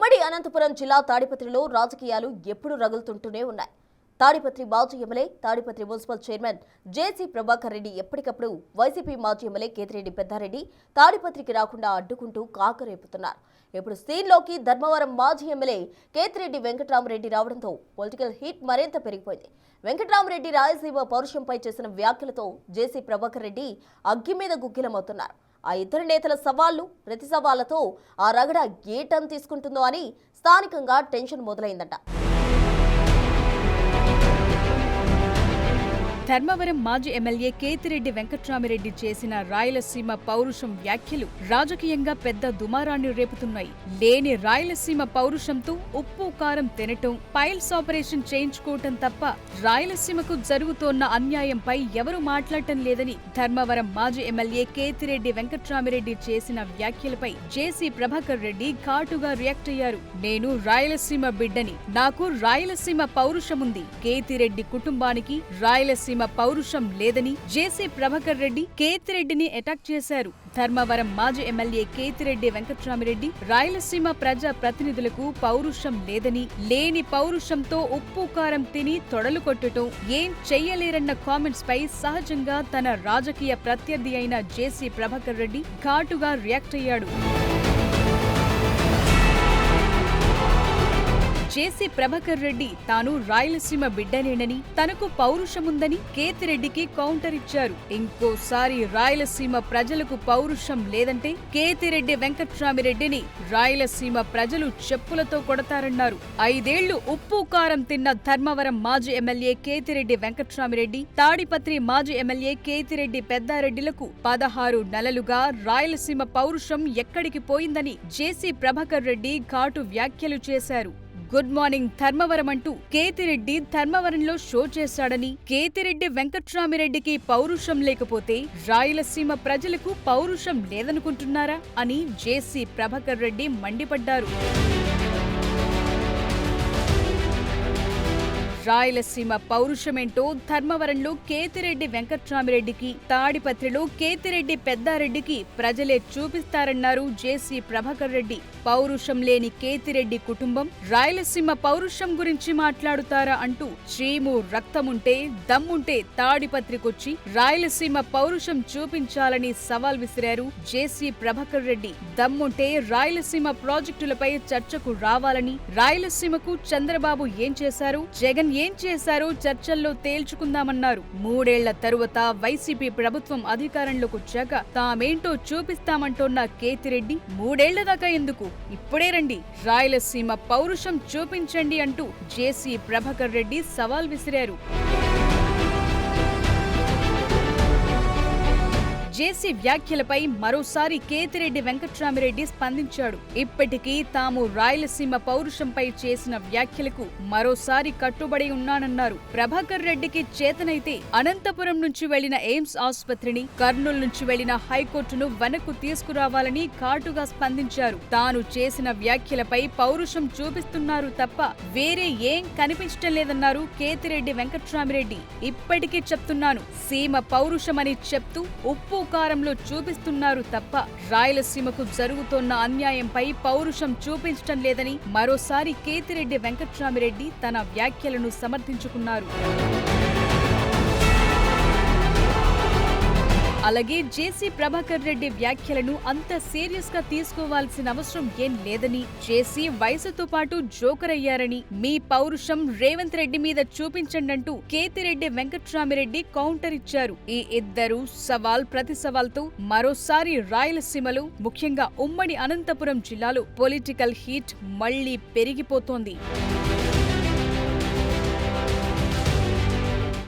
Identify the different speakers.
Speaker 1: ఉమ్మడి అనంతపురం జిల్లా తాడిపత్రిలో రాజకీయాలు ఎప్పుడూ రగులుతుంటూనే ఉన్నాయి. తాడిపత్రి మాజీ ఎమ్మెల్యే, తాడిపత్రి మున్సిపల్ చైర్మన్ జేసీ ప్రభాకర్ రెడ్డి ఎప్పటికప్పుడు వైసీపీ మాజీ ఎమ్మెల్యే కేతిరెడ్డి పెద్దారెడ్డి తాడిపత్రికి రాకుండా అడ్డుకుంటూ కాకరేపుతున్నారు. ఇప్పుడు సీన్లోకి ధర్మవరం మాజీ ఎమ్మెల్యే కేతిరెడ్డి వెంకట్రామరెడ్డి రావడంతో పొలిటికల్ హీట్ మరింత పెరిగిపోయింది. వెంకట్రామరెడ్డి రాయలసీమ పౌరుషంపై చేసిన వ్యాఖ్యలతో జేసీ ప్రభాకర్ రెడ్డి అగ్గి మీద గుగ్గిలమవుతున్నారు. ఆ ఇద్దరు నేతల సవాళ్లు, ప్రతి సవాళ్లతో ఆ రగడ ఏ టర్న్ తీసుకుంటుందో అని స్థానికంగా టెన్షన్ మొదలైందట.
Speaker 2: ధర్మవరం మాజీ ఎమ్మెల్యే కేతిరెడ్డి వెంకట్రామరెడ్డి చేసిన రాయలసీమ పౌరుషం వ్యాఖ్యలు రాజకీయంగా పెద్ద దుమారాన్ని రేపుతున్నాయి. లేని రాయలసీమ పౌరుషంతో ఉప్పు కారం తినటం, పైల్స్ ఆపరేషన్ చేయించుకోవటం తప్ప రాయలసీమకు జరుగుతోన్న అన్యాయంపై ఎవరూ మాట్లాడటం లేదని ధర్మవరం మాజీ ఎమ్మెల్యే కేతిరెడ్డి వెంకట్రామరెడ్డి చేసిన వ్యాఖ్యలపై జేసీ ప్రభాకర్ రెడ్డి ఘాటుగా రియాక్ట్ అయ్యారు. నేను రాయలసీమ బిడ్డని, నాకు రాయలసీమ పౌరుషముంది. కేతిరెడ్డి కుటుంబానికి రాయలసీమ పౌరుషం లేదని జేసీ ప్రభాకర్ రెడ్డి కేతిరెడ్డిని అటాక్ చేశారు. ధర్మవరం మాజీ ఎమ్మెల్యే కేతిరెడ్డి వెంకట్రామరెడ్డి రాయలసీమ ప్రజా ప్రతినిధులకు పౌరుషం లేదని, లేని పౌరుషంతో ఉప్పు కారం తిని తొడలు కొట్టడం, ఏం చెయ్యలేరన్న కామెంట్స్ పై సహజంగా తన రాజకీయ ప్రత్యర్థి అయిన జేసీ ప్రభాకర్ రెడ్డి ఘాటుగా రియాక్ట్ అయ్యాడు. జేసీ ప్రభాకర్ రెడ్డి తాను రాయలసీమ బిడ్డనేనని, తనకు పౌరుషముందని కేతిరెడ్డికి కౌంటర్ ఇచ్చారు. ఇంకోసారి రాయలసీమ ప్రజలకు పౌరుషం లేదంటే కేతిరెడ్డి వెంకట్రామిరెడ్డిని రాయలసీమ ప్రజలు చెప్పులతో కొడతారన్నారు. 5 ఏళ్లు ఉప్పు కారం తిన్న ధర్మవరం మాజీ ఎమ్మెల్యే కేతిరెడ్డి వెంకట్రామిరెడ్డి, తాడిపత్రి మాజీ ఎమ్మెల్యే కేతిరెడ్డి పెద్దారెడ్డిలకు 16 నెలలుగా రాయలసీమ పౌరుషం ఎక్కడికి పోయిందని జేసీ ప్రభాకర్ రెడ్డి ఘాటు వ్యాఖ్యలు చేశారు. గుడ్ మార్నింగ్ ధర్మవరం అంటూ కేతిరెడ్డి ధర్మవరంలో షో చేశాడని, కేతిరెడ్డి వెంకట్రామిరెడ్డికి పౌరుషం లేకపోతే రాయలసీమ ప్రజలకు పౌరుషం లేదనుకుంటున్నారా అని జేసీ ప్రభాకర్ రెడ్డి మండిపడ్డారు. రాయలసీమ పౌరుషమేంటో ధర్మవరంలో కేతిరెడ్డి వెంకట్రామిరెడ్డికి, తాడిపత్రిలో కేతిరెడ్డి పెద్దారెడ్డికి ప్రజలే చూపిస్తారన్నారు జేసీ ప్రభాకర్ రెడ్డి. పౌరుషం లేని కేతిరెడ్డి కుటుంబం రాయలసీమ పౌరుషం గురించి మాట్లాడుతారా అంటూ చీము రక్తముంటే, దమ్ముంటే తాడిపత్రికొచ్చి రాయలసీమ పౌరుషం చూపించాలని సవాల్ విసిరారు జేసీ ప్రభాకర్ రెడ్డి. దమ్ముంటే రాయలసీమ ప్రాజెక్టులపై చర్చకు రావాలని, రాయలసీమకు చంద్రబాబు ఏం చేశారు, జగన్ ఏం చేశారో చర్చల్లో తేల్చుకుందామన్నారు. 3 ఏళ్ల తరువాత వైసీపీ ప్రభుత్వం అధికారంలోకి వచ్చాక తామేంటో చూపిస్తామంటోన్న కేతిరెడ్డి 3 ఏళ్ల దాకా ఎందుకు, ఇప్పుడే రండి, రాయలసీమ పౌరుషం చూపించండి అంటూ జేసీ ప్రభాకర్ రెడ్డి సవాల్ విసిరారు. జేసీ వ్యాఖ్యలపై మరోసారి కేతిరెడ్డి వెంకట్రామిరెడ్డి స్పందించాడు. ఇప్పటికీ తాము రాయలసీమ పౌరుషంపై చేసిన వ్యాఖ్యలకు మరోసారి కట్టుబడి ఉన్నానన్నారు. ప్రభాకర్ రెడ్డికి చేతనైతే అనంతపురం నుంచి వెళ్లిన ఎయిమ్స్ ఆసుపత్రిని, కర్నూలు నుంచి వెళ్లిన హైకోర్టును వెనక్కు తీసుకురావాలని ఘాటుగా స్పందించారు. తాను చేసిన వ్యాఖ్యలపై పౌరుషం చూపిస్తున్నారు తప్ప వేరే ఏం కనిపించటం లేదన్నారు కేతిరెడ్డి వెంకట్రామిరెడ్డి. ఇప్పటికీ చెప్తున్నాను, సీమ పౌరుషమని చెప్తూ ఉప్పు కారంలో చూపిస్తున్నారు తప్ప రాయలసీమకు జరుగుతోన్న అన్యాయంపై పౌరుషం చూపించటం లేదని మరోసారి కేతిరెడ్డి వెంకట్రామిరెడ్డి తన వ్యాఖ్యలను సమర్థించుకున్నారు. అలాగే జేసీ ప్రభాకర్ రెడ్డి వ్యాఖ్యలను అంత సీరియస్ గా తీసుకోవాల్సిన అవసరం ఏం లేదని, జేసీ వయసుతో పాటు జోకర్ అయ్యారని, మీ పౌరుషం రేవంత్ రెడ్డి మీద చూపించండంటూ కేతిరెడ్డి వెంకట్రామిరెడ్డి కౌంటర్ ఇచ్చారు. ఈ ఇద్దరు సవాల్ ప్రతి సవాల్తో మరోసారి రాయలసీమలో, ముఖ్యంగా ఉమ్మడి అనంతపురం జిల్లాలో పొలిటికల్ హీట్ మళ్లీ పెరిగిపోతోంది.